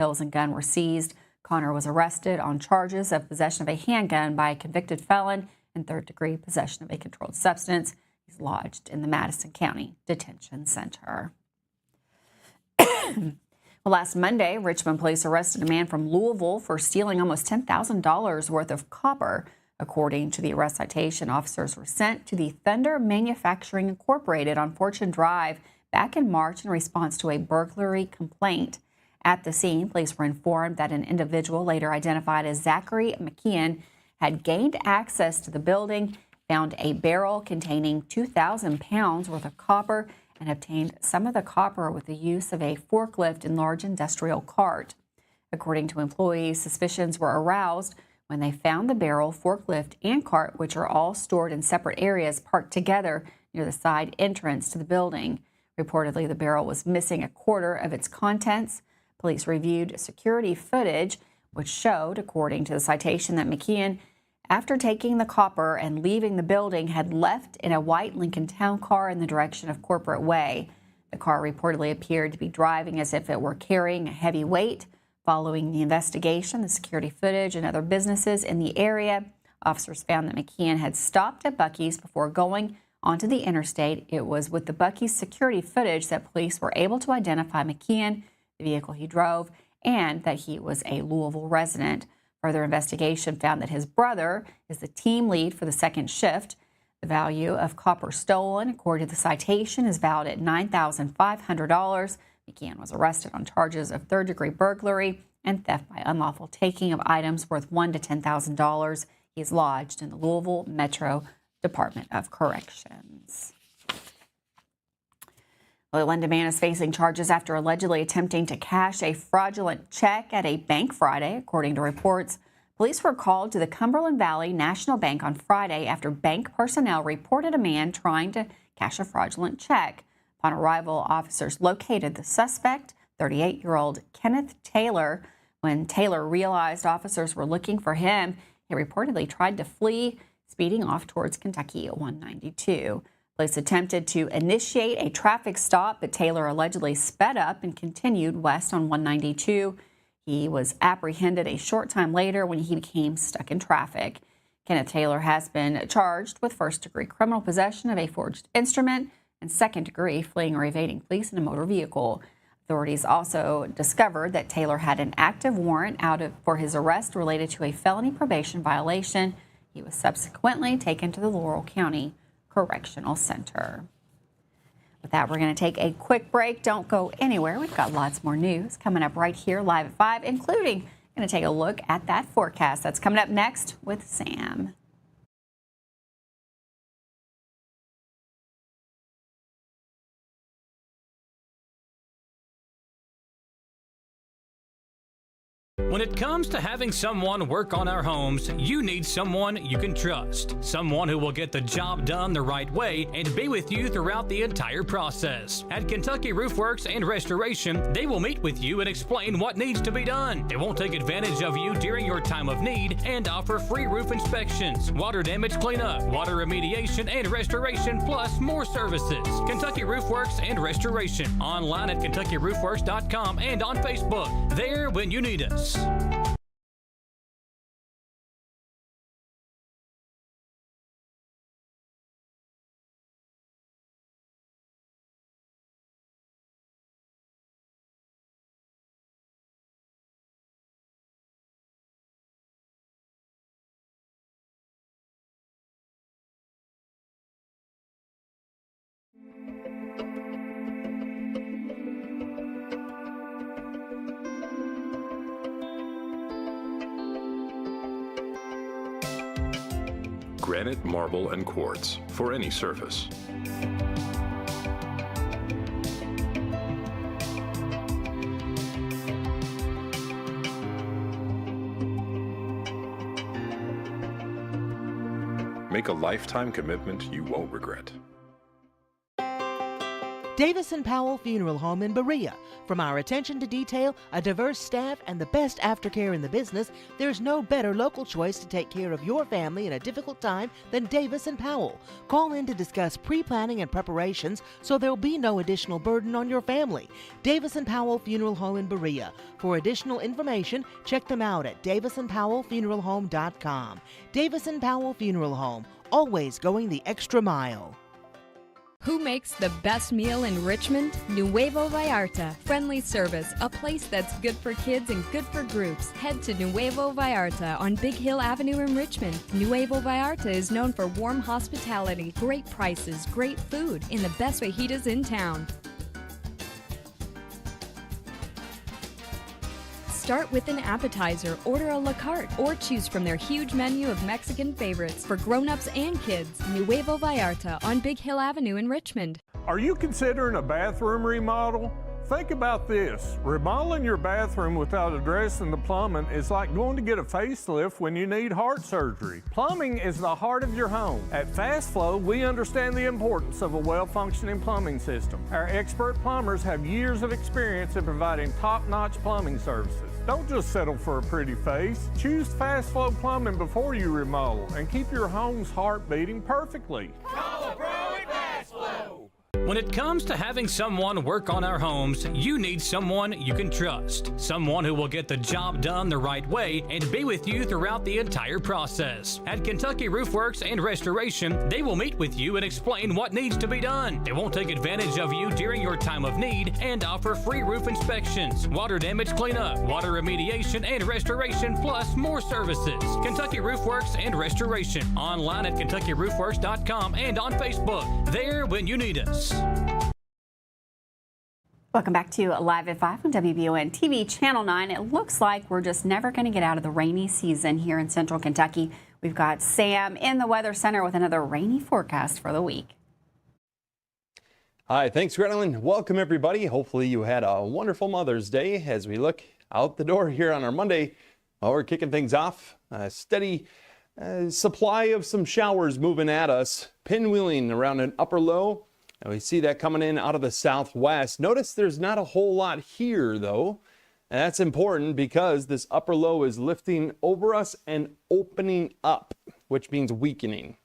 Pills and gun were seized. Connor was arrested on charges of possession of a handgun by a convicted felon and third-degree possession of a controlled substance. He's lodged in the Madison County Detention Center. Well, last Monday, Richmond police arrested a man from Louisville for stealing almost $10,000 worth of copper. According to the arrest citation, officers were sent to the Thunder Manufacturing Incorporated on Fortune Drive back in March in response to a burglary complaint. At the scene, police were informed that an individual, later identified as Zachary McKeon, had gained access to the building, found a barrel containing 2,000 pounds worth of copper, and obtained some of the copper with the use of a forklift and large industrial cart. According to employees, suspicions were aroused when they found the barrel, forklift, and cart, which are all stored in separate areas, parked together near the side entrance to the building. Reportedly, the barrel was missing a quarter of its contents. Police reviewed security footage, which showed, according to the citation, that McKeon, after taking the copper and leaving the building, had left in a white Lincoln Town car in the direction of Corporate Way. The car reportedly appeared to be driving as if it were carrying a heavy weight. Following the investigation, the security footage, and other businesses in the area, officers found that McKeon had stopped at Buc-ee's before going onto the interstate. It was with the Buc-ee's security footage that police were able to identify McKeon, the vehicle he drove, and that he was a Louisville resident. Further investigation found that his brother is the team lead for the second shift. The value of copper stolen, according to the citation, is valued at $9,500. McKeon was arrested on charges of third-degree burglary and theft by unlawful taking of items worth $1,000 to $10,000. He is lodged in the Louisville Metro Department of Corrections. Well, a Linda man is facing charges after allegedly attempting to cash a fraudulent check at a bank Friday, according to reports. Police were called to the Cumberland Valley National Bank on Friday after bank personnel reported a man trying to cash a fraudulent check. Upon arrival, officers located the suspect, 38-year-old Kenneth Taylor. When Taylor realized officers were looking for him, he reportedly tried to flee, speeding off towards Kentucky 192. Police attempted to initiate a traffic stop, but Taylor allegedly sped up and continued west on 192. He was apprehended a short time later when he became stuck in traffic. Kenneth Taylor has been charged with first-degree criminal possession of a forged instrument and second-degree fleeing or evading police in a motor vehicle. Authorities also discovered that Taylor had an active warrant for his arrest related to a felony probation violation. He was subsequently taken to the Laurel County Correctional Center. With that, we're going to take a quick break. Don't go anywhere. We've got lots more news coming up right here live at 5, including going to take a look at that forecast. That's coming up next with Sam. When it comes to having someone work on our homes, you need someone you can trust. Someone who will get the job done the right way and be with you throughout the entire process. At Kentucky Roof Works and Restoration, they will meet with you and explain what needs to be done. They won't take advantage of you during your time of need and offer free roof inspections, water damage cleanup, water remediation and restoration, plus more services. Kentucky Roof Works and Restoration. Online at KentuckyRoofWorks.com and on Facebook. There when you need us. Granite, marble, and quartz for any surface. Make a lifetime commitment you won't regret. Davis & Powell Funeral Home in Berea. From our attention to detail, a diverse staff, and the best aftercare in the business, there's no better local choice to take care of your family in a difficult time than Davis & Powell. Call in to discuss pre-planning and preparations so there'll be no additional burden on your family. Davis & Powell Funeral Home in Berea. For additional information, check them out at davisandpowellfuneralhome.com. Davis & Powell Funeral Home, always going the extra mile. Who makes the best meal in Richmond? Nuevo Vallarta. Friendly service, a place that's good for kids and good for groups. Head to Nuevo Vallarta on Big Hill Avenue in Richmond. Nuevo Vallarta is known for warm hospitality, great prices, great food, and the best fajitas in town. Start with an appetizer, order a la carte, or choose from their huge menu of Mexican favorites for grown-ups and kids. Nuevo Vallarta on Big Hill Avenue in Richmond. Are you considering a bathroom remodel? Think about this. Remodeling your bathroom without addressing the plumbing is like going to get a facelift when you need heart surgery. Plumbing is the heart of your home. At Fast Flow, we understand the importance of a well-functioning plumbing system. Our expert plumbers have years of experience in providing top-notch plumbing services. Don't just settle for a pretty face. Choose Fast Flow Plumbing before you remodel and keep your home's heart beating perfectly. Call a pro at Fast Flow. When it comes to having someone work on our homes, you need someone you can trust. Someone who will get the job done the right way and be with you throughout the entire process. At Kentucky Roof Works and Restoration, they will meet with you and explain what needs to be done. They won't take advantage of you during your time of need and offer free roof inspections, water damage cleanup, water remediation, and restoration, plus more services. Kentucky Roof Works and Restoration. Online at KentuckyRoofWorks.com and on Facebook. There when you need us. Welcome back to Live at 5 on WBON TV Channel 9. It looks like we're just never going to get out of the rainy season here in central Kentucky. We've got Sam in the Weather Center with another rainy forecast for the week. Hi, thanks, Gretelyn. Welcome, everybody. Hopefully you had a wonderful Mother's Day. As we look out the door here on our Monday, well, we're kicking things off. A steady supply of some showers moving at us, pinwheeling around an upper low. And we see that coming in out of the southwest. Notice there's not a whole lot here, though. And that's important because this upper low is lifting over us and opening up, which means weakening.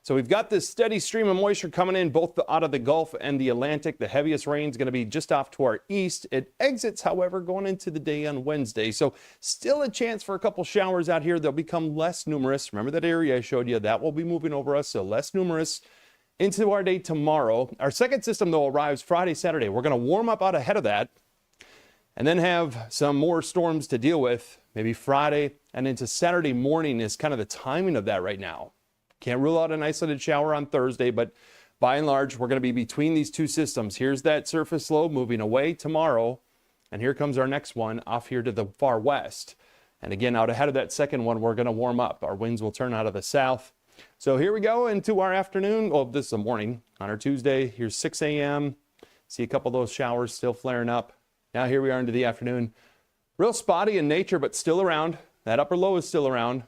So we've got this steady stream of moisture coming in both out of the Gulf and the Atlantic. The heaviest rain is going to be just off to our east. It exits, however, going into the day on Wednesday. So still a chance for a couple showers out here. They'll become less numerous. Remember that area I showed you? That will be moving over us, so less numerous into our day tomorrow. Our second system, though, arrives Friday, Saturday. We're going to warm up out ahead of that and then have some more storms to deal with. Maybe Friday and into Saturday morning is kind of the timing of that right now. Can't rule out an isolated shower on Thursday, but by and large, we're going to be between these two systems. Here's that surface low moving away tomorrow, and here comes our next one off here to the far west. And again, out ahead of that second one, we're going to warm up. Our winds will turn out of the south. So here we go into our afternoon. Well, this is the morning on our Tuesday. Here's 6 a.m. See a couple of those showers still flaring up. Now here we are into the afternoon. Real spotty in nature, but still around. That upper low is still around,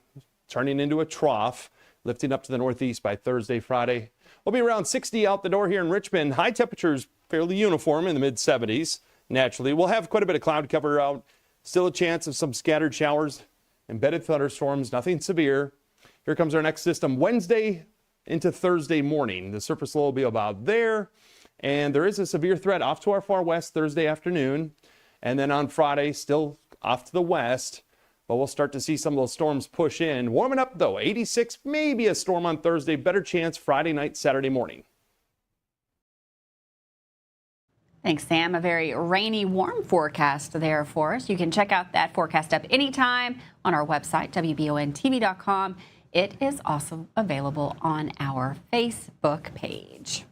turning into a trough, lifting up to the northeast by Thursday, Friday. We'll be around 60 out the door here in Richmond. High temperatures fairly uniform in the mid 70s. Naturally, we'll have quite a bit of cloud cover out. Still a chance of some scattered showers, embedded thunderstorms, nothing severe. Here comes our next system Wednesday into Thursday morning. The surface low will be about there. And there is a severe threat off to our far west Thursday afternoon. And then on Friday, still off to the west. But we'll start to see some of those storms push in. Warming up, though, 86, maybe a storm on Thursday. Better chance Friday night, Saturday morning. Thanks, Sam. A very rainy, warm forecast there for us. You can check out that forecast up anytime on our website, WBONTV.com. It is also available on our Facebook page.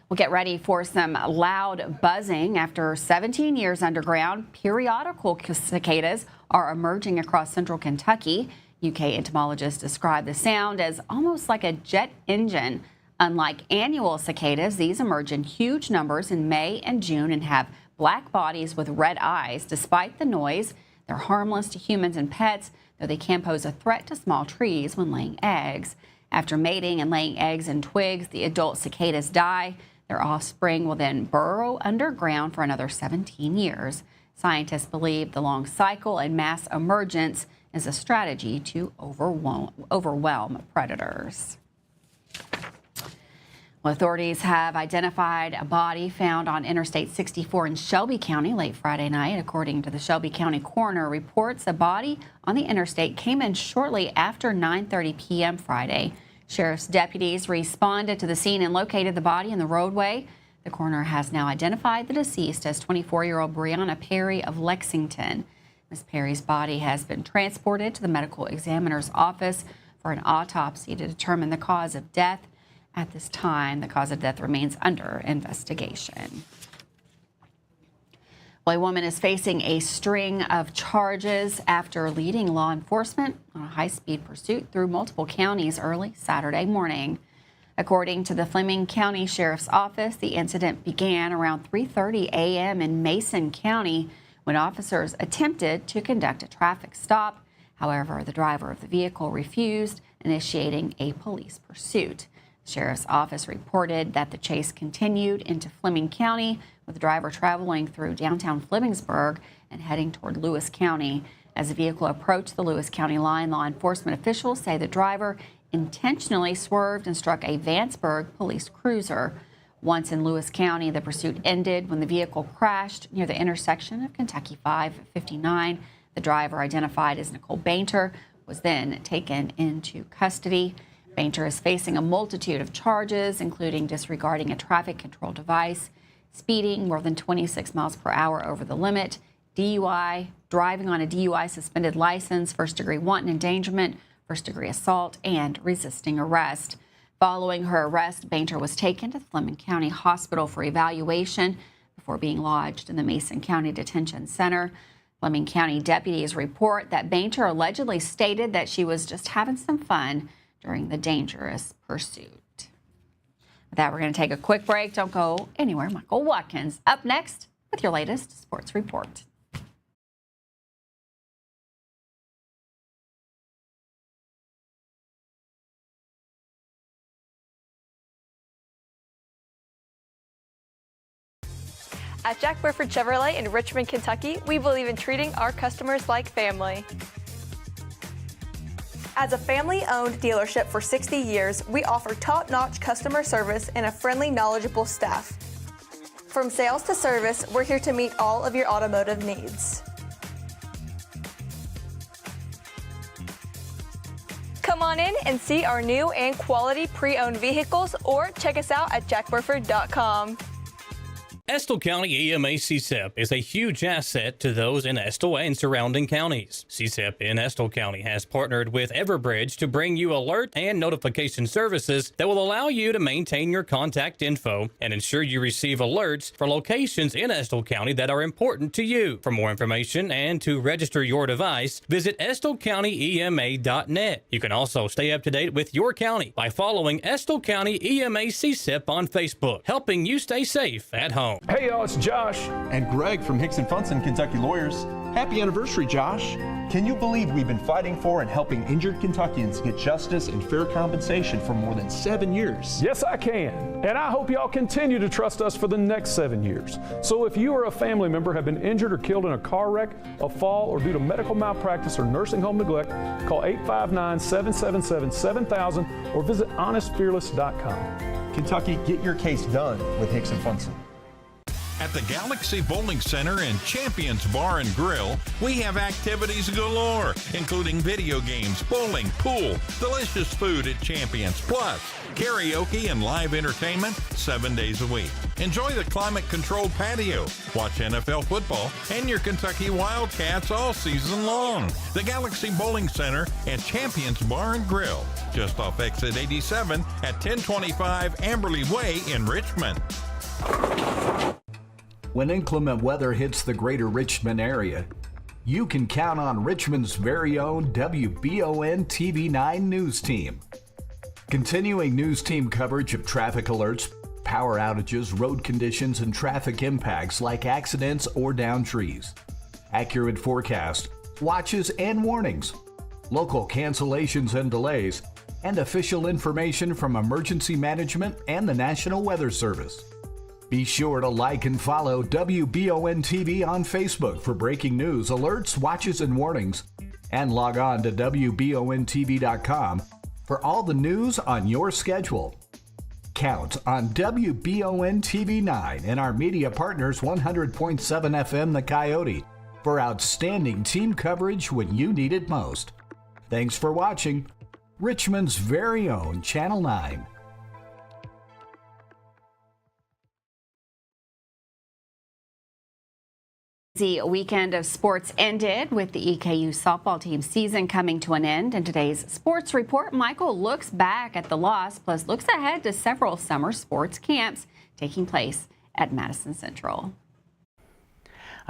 We'll get ready for some loud buzzing. After 17 years underground, periodical cicadas are emerging across central Kentucky. UK entomologists describe the sound as almost like a jet engine. Unlike annual cicadas, these emerge in huge numbers in May and June and have black bodies with red eyes. Despite the noise, they're harmless to humans and pets, though they can pose a threat to small trees when laying eggs. After mating and laying eggs in twigs, the adult cicadas die. Their offspring will then burrow underground for another 17 years. Scientists believe the long cycle and mass emergence is a strategy to overwhelm predators. Well, authorities have identified a body found on Interstate 64 in Shelby County late Friday night. According to the Shelby County coroner, reports a body on the interstate came in shortly after 9:30 p.m. Friday. Sheriff's deputies responded to the scene and located the body in the roadway. The coroner has now identified the deceased as 24-year-old Brianna Perry of Lexington. Ms. Perry's body has been transported to the medical examiner's office for an autopsy to determine the cause of death. At this time, the cause of death remains under investigation. Well, a woman is facing a string of charges after leading law enforcement on a high-speed pursuit through multiple counties early Saturday morning. According to the Fleming County Sheriff's Office, the incident began around 3:30 a.m. in Mason County when officers attempted to conduct a traffic stop. However, the driver of the vehicle refused, initiating a police pursuit. The Sheriff's Office reported that the chase continued into Fleming County, with the driver traveling through downtown Flemingsburg and heading toward Lewis County. As the vehicle approached the Lewis County line, law enforcement officials say the driver intentionally swerved and struck a Vanceburg police cruiser. Once in Lewis County, the pursuit ended when the vehicle crashed near the intersection of Kentucky 559. The driver, identified as Nicole Bainter, was then taken into custody. Bainter is facing a multitude of charges, including disregarding a traffic control device, speeding more than 26 miles per hour over the limit, DUI, driving on a DUI suspended license, first-degree wanton endangerment, first-degree assault, and resisting arrest. Following her arrest, Bainter was taken to the Fleming County Hospital for evaluation before being lodged in the Mason County Detention Center. Fleming County deputies report that Bainter allegedly stated that she was just having some fun during the dangerous pursuit. With that, we're going to take a quick break. Don't go anywhere. Michael Watkins up next with your latest sports report. At Jack Burford Chevrolet in Richmond, Kentucky, we believe in treating our customers like family. As a family-owned dealership for 60 years, we offer top-notch customer service and a friendly, knowledgeable staff. From sales to service, we're here to meet all of your automotive needs. Come on in and see our new and quality pre-owned vehicles, or check us out at jackburford.com. Estill County EMA CSEP is a huge asset to those in Estill and surrounding counties. CSEP in Estill County has partnered with Everbridge to bring you alert and notification services that will allow you to maintain your contact info and ensure you receive alerts for locations in Estill County that are important to you. For more information and to register your device, visit EstillCountyEMA.net. You can also stay up to date with your county by following Estill County EMA CSEP on Facebook, helping you stay safe at home. Hey y'all, it's Josh. And Greg from Hicks & Funson, Kentucky Lawyers. Happy anniversary, Josh. Can you believe we've been fighting for and helping injured Kentuckians get justice and fair compensation for more than 7 years? Yes, I can. And I hope y'all continue to trust us for the next 7 years. So if you or a family member have been injured or killed in a car wreck, a fall, or due to medical malpractice or nursing home neglect, call 859-777-7000 or visit honestfearless.com. Kentucky, get your case done with Hicks & Funson. At the Galaxy Bowling Center and Champions Bar and Grill, we have activities galore, including video games, bowling, pool, delicious food at Champions, plus karaoke and live entertainment 7 days a week. Enjoy the climate-controlled patio, watch NFL football, and your Kentucky Wildcats all season long. The Galaxy Bowling Center and Champions Bar and Grill, just off exit 87 at 1025 Amberley Way in Richmond. When inclement weather hits the greater Richmond area, you can count on Richmond's very own WBON TV9 News Team. Continuing news team coverage of traffic alerts, power outages, road conditions, and traffic impacts like accidents or downed trees. Accurate forecast, watches and warnings, local cancellations and delays, and official information from emergency management and the National Weather Service. Be sure to like and follow WBON TV on Facebook for breaking news, alerts, watches, and warnings. And log on to WBONTV.com for all the news on your schedule. Count on WBON TV 9 and our media partners 100.7 FM The Coyote for outstanding team coverage when you need it most. Thanks for watching Richmond's very own Channel 9. The weekend of sports ended with the EKU softball team season coming to an end. In today's sports report, Michael looks back at the loss, plus looks ahead to several summer sports camps taking place at Madison Central.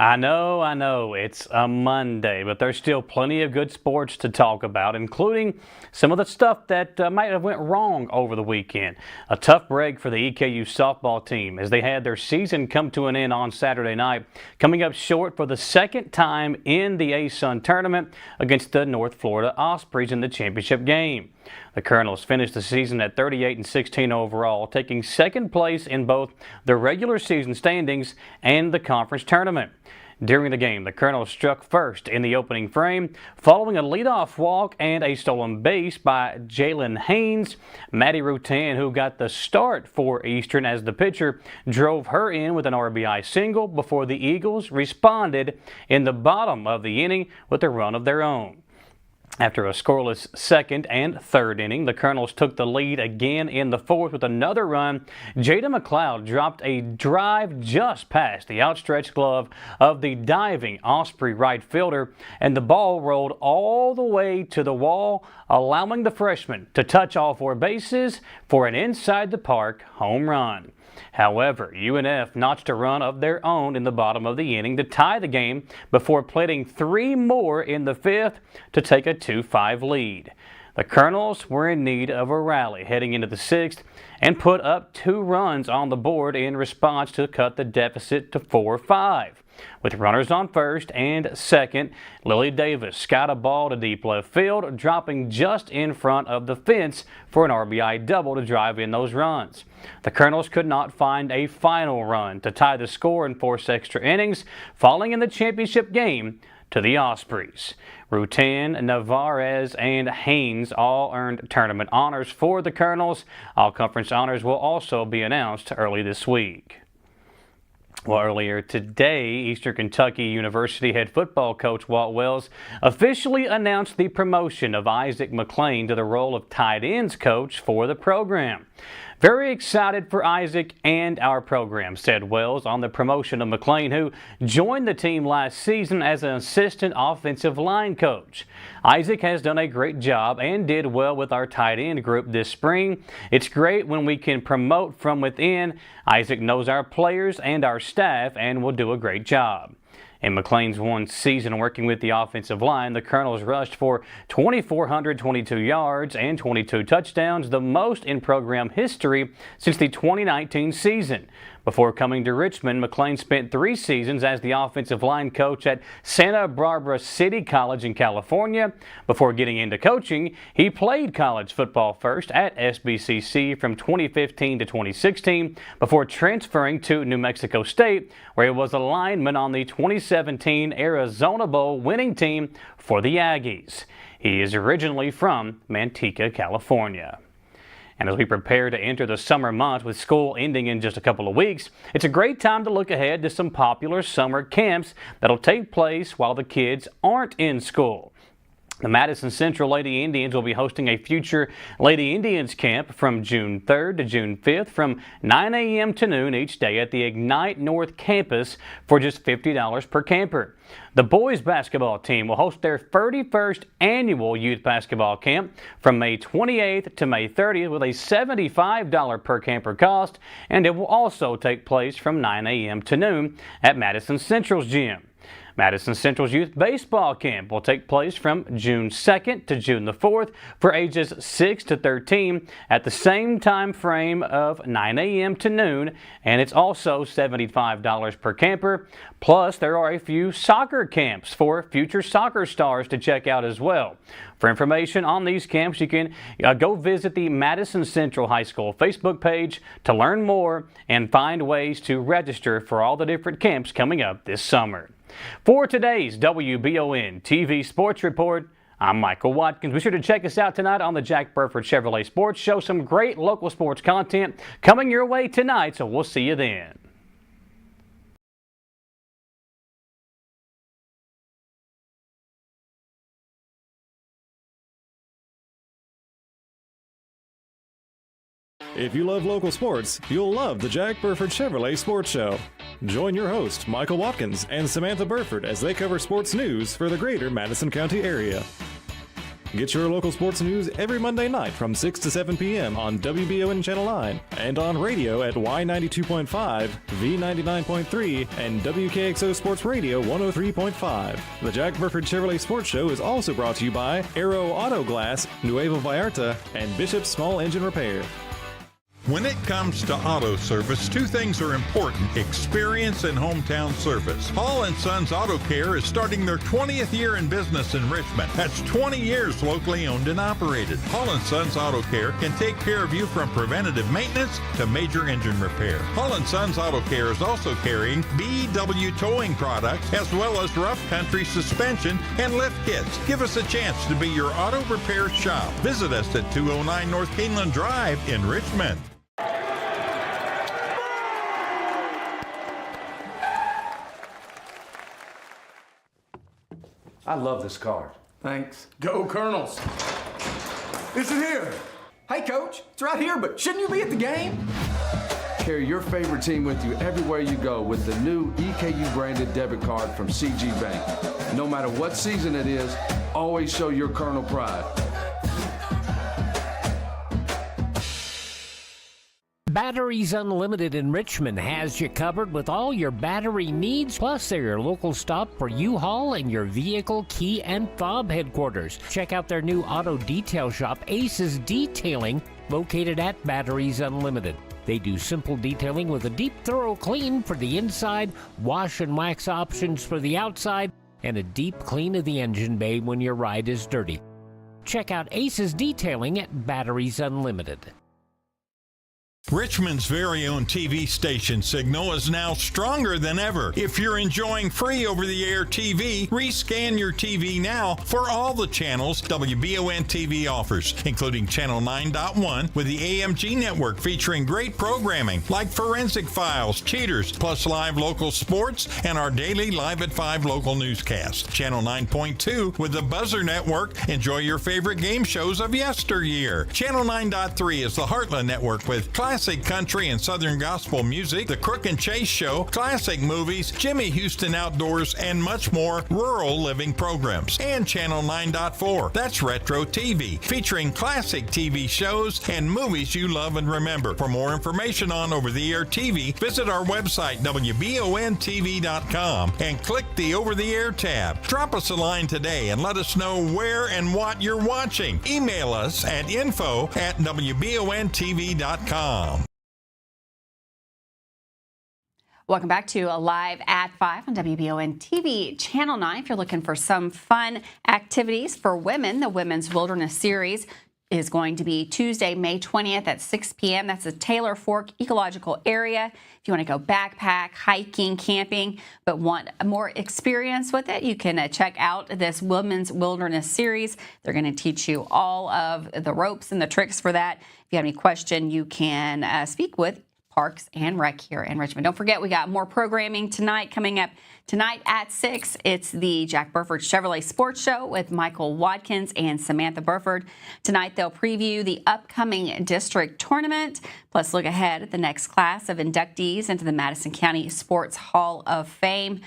I know, it's a Monday, but there's still plenty of good sports to talk about, including some of the stuff that might have went wrong over the weekend. A tough break for the EKU softball team as they had their season come to an end on Saturday night, coming up short for the second time in the ASUN tournament against the North Florida Ospreys in the championship game. The Colonels finished the season at 38-16 overall, taking second place in both the regular season standings and the conference tournament. During the game, the Colonels struck first in the opening frame, following a leadoff walk and a stolen base by Jalen Haynes. Maddie Rutan, who got the start for Eastern as the pitcher, drove her in with an RBI single before the Eagles responded in the bottom of the inning with a run of their own. After a scoreless second and third inning, the Colonels took the lead again in the fourth with another run. Jada McLeod dropped a drive just past the outstretched glove of the diving Osprey right fielder, and the ball rolled all the way to the wall, allowing the freshman to touch all four bases for an inside-the-park home run. However, UNF notched a run of their own in the bottom of the inning to tie the game before plating three more in the fifth to take a 2-5 lead. The Colonels were in need of a rally heading into the sixth and put up 2 runs on the board in response to cut the deficit to 4-5. With runners on first and second, Lily Davis got a ball to deep left field, dropping just in front of the fence for an RBI double to drive in those runs. The Colonels could not find a final run to tie the score and force extra innings, falling in the championship game to the Ospreys. Rutan, Navarez, and Haynes all earned tournament honors for the Colonels. All conference honors will also be announced early this week. Well, earlier today, Eastern Kentucky University head football coach Walt Wells officially announced the promotion of Isaac McLean to the role of tight ends coach for the program. Very excited for Isaac and our program, said Wells on the promotion of McLean, who joined the team last season as an assistant offensive line coach. Isaac has done a great job and did well with our tight end group this spring. It's great when we can promote from within. Isaac knows our players and our staff and will do a great job. In McLean's one season working with the offensive line, the Colonels rushed for 2,422 yards and 22 touchdowns, the most in program history since the 2019 season. Before coming to Richmond, McLean spent 3 seasons as the offensive line coach at Santa Barbara City College in California. Before getting into coaching, he played college football first at SBCC from 2015 to 2016 before transferring to New Mexico State, where he was a lineman on the 2017 Arizona Bowl winning team for the Aggies. He is originally from Manteca, California. And as we prepare to enter the summer months with school ending in just a couple of weeks, it's a great time to look ahead to some popular summer camps that'll take place while the kids aren't in school. The Madison Central Lady Indians will be hosting a future Lady Indians camp from June 3rd to June 5th from 9 a.m. to noon each day at the Ignite North campus for just $50 per camper. The boys basketball team will host their 31st annual youth basketball camp from May 28th to May 30th with a $75 per camper cost, and it will also take place from 9 a.m. to noon at Madison Central's gym. Madison Central's Youth Baseball Camp will take place from June 2nd to June the 4th for ages 6 to 13 at the same time frame of 9 a.m. to noon, and it's also $75 per camper. Plus, there are a few soccer camps for future soccer stars to check out as well. For information on these camps, you can go visit the Madison Central High School Facebook page to learn more and find ways to register for all the different camps coming up this summer. For today's WBON TV Sports Report, I'm Michael Watkins. Be sure to check us out tonight on the Jack Burford Chevrolet Sports Show. Some great local sports content coming your way tonight, so we'll see you then. If you love local sports, you'll love the Jack Burford Chevrolet Sports Show. Join your host, Michael Watkins, and Samantha Burford as they cover sports news for the greater Madison County area. Get your local sports news every Monday night from 6 to 7 p.m. on WBON Channel 9 and on radio at Y92.5, V99.3, and WKXO Sports Radio 103.5. The Jack Burford Chevrolet Sports Show is also brought to you by Aero Auto Glass, Nuevo Vallarta, and Bishop's Small Engine Repair. When it comes to auto service, two things are important: experience and hometown service. Hall & Sons Auto Care is starting their 20th year in business in Richmond. That's 20 years locally owned and operated. Hall & Sons Auto Care can take care of you from preventative maintenance to major engine repair. Hall & Sons Auto Care is also carrying BW towing products as well as rough country suspension and lift kits. Give us a chance to be your auto repair shop. Visit us at 209 North Keeneland Drive in Richmond. I love this card. Thanks. Go Colonels. Is it here? Hey, Coach. It's right here, but shouldn't you be at the game? Carry your favorite team with you everywhere you go with the new EKU branded debit card from CG Bank. No matter what season it is, always show your Colonel pride. Batteries Unlimited in Richmond has you covered with all your battery needs, plus they're your local stop for U-Haul and your vehicle key and fob headquarters. Check out their new auto detail shop, Aces Detailing, located at Batteries Unlimited. They do simple detailing with a deep, thorough clean for the inside, wash and wax options for the outside, and a deep clean of the engine bay when your ride is dirty. Check out Aces Detailing at Batteries Unlimited. Richmond's very own TV station signal is now stronger than ever. If you're enjoying free over-the-air TV, rescan your TV now for all the channels WBON TV offers, including Channel 9.1 with the AMG network featuring great programming like Forensic Files, Cheaters, plus live local sports and our daily Live at 5 local newscast. Channel 9.2 with the Buzzer network. Enjoy your favorite game shows of yesteryear. Channel 9.3 is the Heartland network with classic country and southern gospel music, The Crook and Chase Show, classic movies, Jimmy Houston Outdoors, and much more rural living programs. And Channel 9.4, that's Retro TV, featuring classic TV shows and movies you love and remember. For more information on over-the-air TV, visit our website, WBONTV.com, and click the Over-the-Air tab. Drop us a line today and let us know where and what you're watching. Email us at info@WBONTV.com. Welcome back to Live at 5 on WBON TV Channel 9. If you're looking for some fun activities for women, the Women's Wilderness Series is going to be Tuesday, May 20th at 6 p.m. That's the Taylor Fork Ecological Area. If you want to go backpack, hiking, camping, but want more experience with it, you can check out this Women's Wilderness Series. They're going to teach you all of the ropes and the tricks for that. If you have any question, you can speak with Parks and Rec here in Richmond. Don't forget, we got more programming tonight coming up. Tonight at 6, it's the Jack Burford Chevrolet Sports Show with Michael Watkins and Samantha Burford. Tonight, they'll preview the upcoming district tournament, plus look ahead at the next class of inductees into the Madison County Sports Hall of Fame.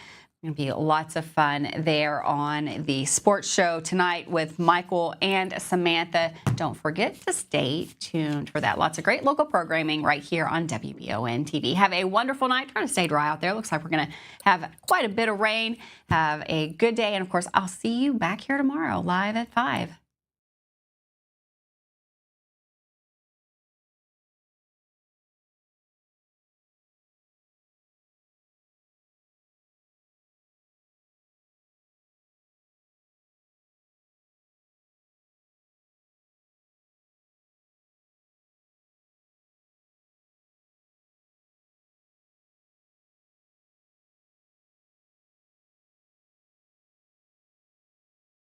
It'll be lots of fun there on the sports show tonight with Michael and Samantha. Don't forget to stay tuned for that. Lots of great local programming right here on WBON TV. Have a wonderful night. Try to stay dry out there. Looks like we're going to have quite a bit of rain. Have a good day. And, of course, I'll see you back here tomorrow live at 5.